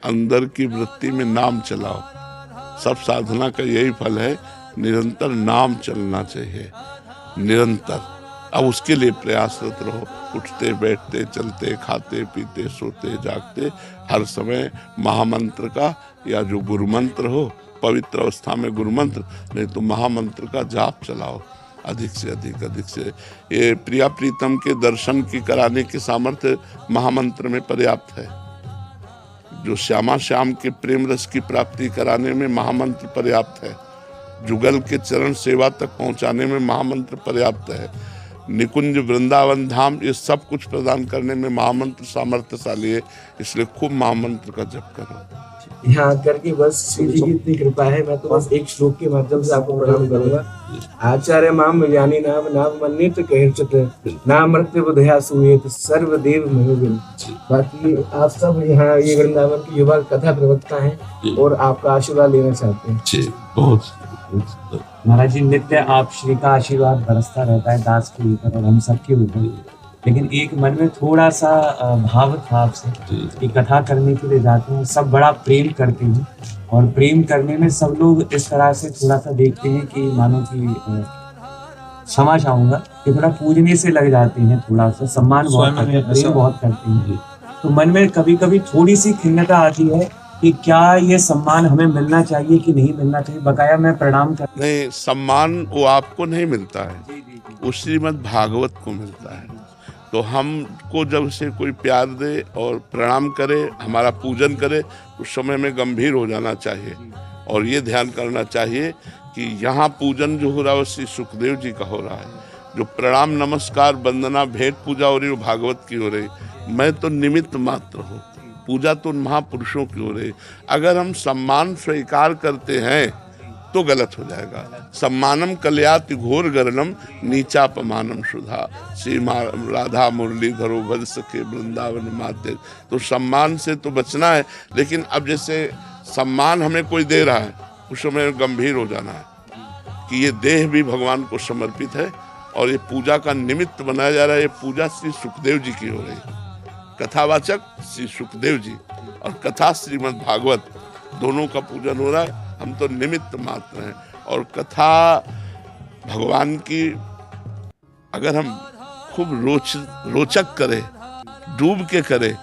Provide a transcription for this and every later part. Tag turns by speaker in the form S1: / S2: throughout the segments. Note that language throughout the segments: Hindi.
S1: अंदर की वृत्ति में नाम चलाओ। सब साधना का यही फल है, निरंतर नाम चलना चाहिए, निरंतर। अब उसके लिए प्रयासरत रहो, उठते बैठते चलते खाते पीते सोते जागते हर समय महामंत्र का, या जो गुरु मंत्र हो, पवित्र अवस्था में गुरु मंत्र, नहीं तो महामंत्र का जाप चलाओ अधिक से अधिक से। ये प्रिया प्रीतम के दर्शन की कराने की सामर्थ्य महामंत्र में पर्याप्त है। जो श्यामा श्याम के प्रेम रस की प्राप्ति कराने में महामंत्र पर्याप्त है। जुगल के चरण सेवा तक पहुंचाने में महामंत्र पर्याप्त है। निकुंज वृंदावन धाम ये सब कुछ प्रदान करने में महामंत्र सामर्थ्यशाली है। इसलिए खूब महामंत्र का जप करो।
S2: यहाँ करके बस श्री जी की इतनी कृपा है। मैं तो बस एक श्लोक के माध्यम से आपको प्रणाम करूंगा। आचार्य माम ज्ञानी नाम नाम मन्यत कहचत नाम मृत्यु बुधया सुयेत सर्वदेव मनोबिन। बाकी आप सब यहाँ ये वृंदावन की युवा कथा प्रवक्ता हैं और आपका आशीर्वाद लेना चाहते हैं।
S1: बहुत
S3: महाराज जी, नित्य आप श्री का आशीर्वाद बरसता रहता है दास के ऊपर और हम सबके ऊपर, लेकिन एक मन में थोड़ा सा भाव था आपसे कि कथा करने के लिए जाते हैं, सब बड़ा प्रेम करते हैं और प्रेम करने में सब लोग इस तरह से थोड़ा सा देखते हैं कि मानो कि क्षमा चाहूंगा कि थोड़ा पूजने से लग जाते हैं, थोड़ा सा सम्मान बहुत करते हैं, प्रेम बहुत करते हैं। तो मन में कभी कभी थोड़ी सी खिन्नता आती है कि क्या ये सम्मान हमें मिलना चाहिए कि नहीं मिलना चाहिए। बकाया मैं प्रणाम कर
S1: नहीं, सम्मान वो आपको नहीं मिलता है, वो श्रीमद् भागवत को मिलता है। तो हमको जब से कोई प्यार दे और प्रणाम करे, हमारा पूजन करे, उस समय में गंभीर हो जाना चाहिए और ये ध्यान करना चाहिए कि यहाँ पूजन जो हो रहा है वो श्री सुखदेव जी का हो रहा है। जो प्रणाम नमस्कार वंदना भेंट पूजा हो रही है वो भागवत की हो रही, मैं तो निमित्त मात्र हूँ। पूजा तो महापुरुषों की हो रही। अगर हम सम्मान स्वीकार करते हैं तो गलत हो जाएगा। सम्मानम कल्याति घोर गरणम नीचापमानम सुधा। श्री राधा मुरलीधरो भज सके वृंदावन माते। तो सम्मान से तो बचना है, लेकिन अब जैसे सम्मान हमें कोई दे रहा है उस समय गंभीर हो जाना है कि ये देह भी भगवान को समर्पित है और ये पूजा का निमित्त बनाया जा रहा है। ये पूजा श्री सुखदेव जी की हो रही है। कथावाचक श्री सुखदेव जी और कथा श्रीमद् भागवत, दोनों का पूजन हो रहा है। हम तो निमित्त मात्र हैं। और कथा भगवान की अगर हम खूब रोचक करें, डूब के करें,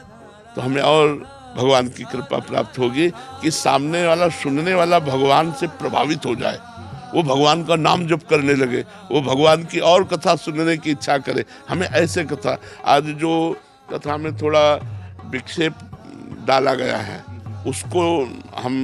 S1: तो हमें और भगवान की कृपा प्राप्त होगी कि सामने वाला सुनने वाला भगवान से प्रभावित हो जाए, वो भगवान का नाम जप करने लगे, वो भगवान की और कथा सुनने की इच्छा करे। हमें ऐसे कथा, आज जो कथा में थोड़ा विक्षेप डाला गया है उसको हम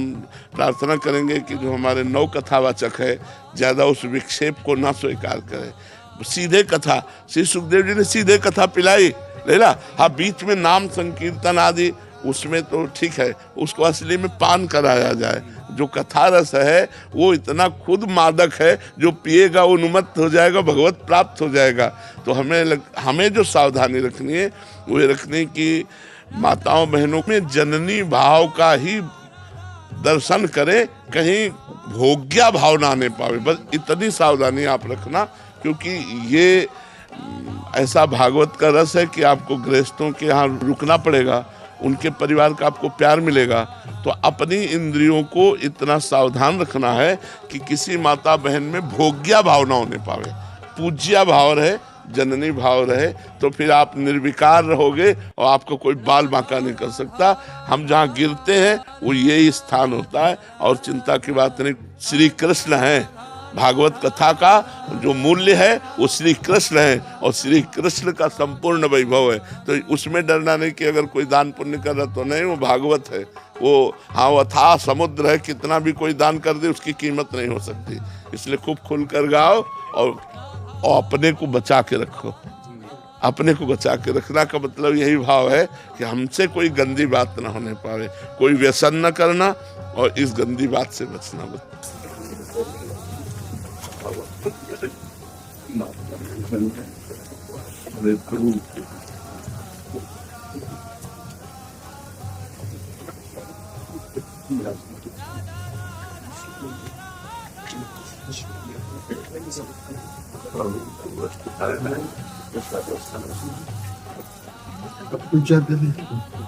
S1: प्रार्थना करेंगे कि जो हमारे नव कथावाचक है ज़्यादा उस विक्षेप को ना स्वीकार करें। सीधे कथा, श्री सुखदेव जी ने सीधे कथा पिलाई लेला। हाँ, बीच में नाम संकीर्तन आदि उसमें तो ठीक है, उसको असली में पान कराया जाए। जो कथा रस है वो इतना खुद मादक है, जो पिएगा वो उन्मत्त हो जाएगा, भगवत प्राप्त हो जाएगा। तो हमें जो सावधानी रखनी है वो ये रखनी कि माताओं बहनों में जननी भाव का ही दर्शन करें, कहीं भोग्या भाव ना आने पावे। बस इतनी सावधानी आप रखना, क्योंकि ये ऐसा भागवत का रस है कि आपको गृहस्थों के यहाँ रुकना पड़ेगा, उनके परिवार का आपको प्यार मिलेगा। तो अपनी इंद्रियों को इतना सावधान रखना है कि किसी माता बहन में भोग्या भाव ना होने पावे, पूज्या भाव रहे, जननी भाव रहे। तो फिर आप निर्विकार रहोगे और आपको कोई बाल बांका नहीं कर सकता। हम जहाँ गिरते हैं वो यही स्थान होता है और चिंता की बात नहीं। श्री कृष्ण है, भागवत कथा का जो मूल्य है वो श्री कृष्ण है और श्री कृष्ण का संपूर्ण वैभव है। तो उसमें डरना नहीं कि अगर कोई दान पुण्य कर रहा तो नहीं, वो भागवत है। वो हाँ, वो अथाह समुद्र है, कितना भी कोई दान कर दे उसकी कीमत नहीं हो सकती। इसलिए खूब खुल कर गाओ और अपने को बचा के रखो। अपने को बचा के रखना का मतलब यही भाव है कि हमसे कोई गंदी बात ना होने पावे, कोई व्यसन न करना और इस गंदी बात से बचना।
S2: पूजा करें।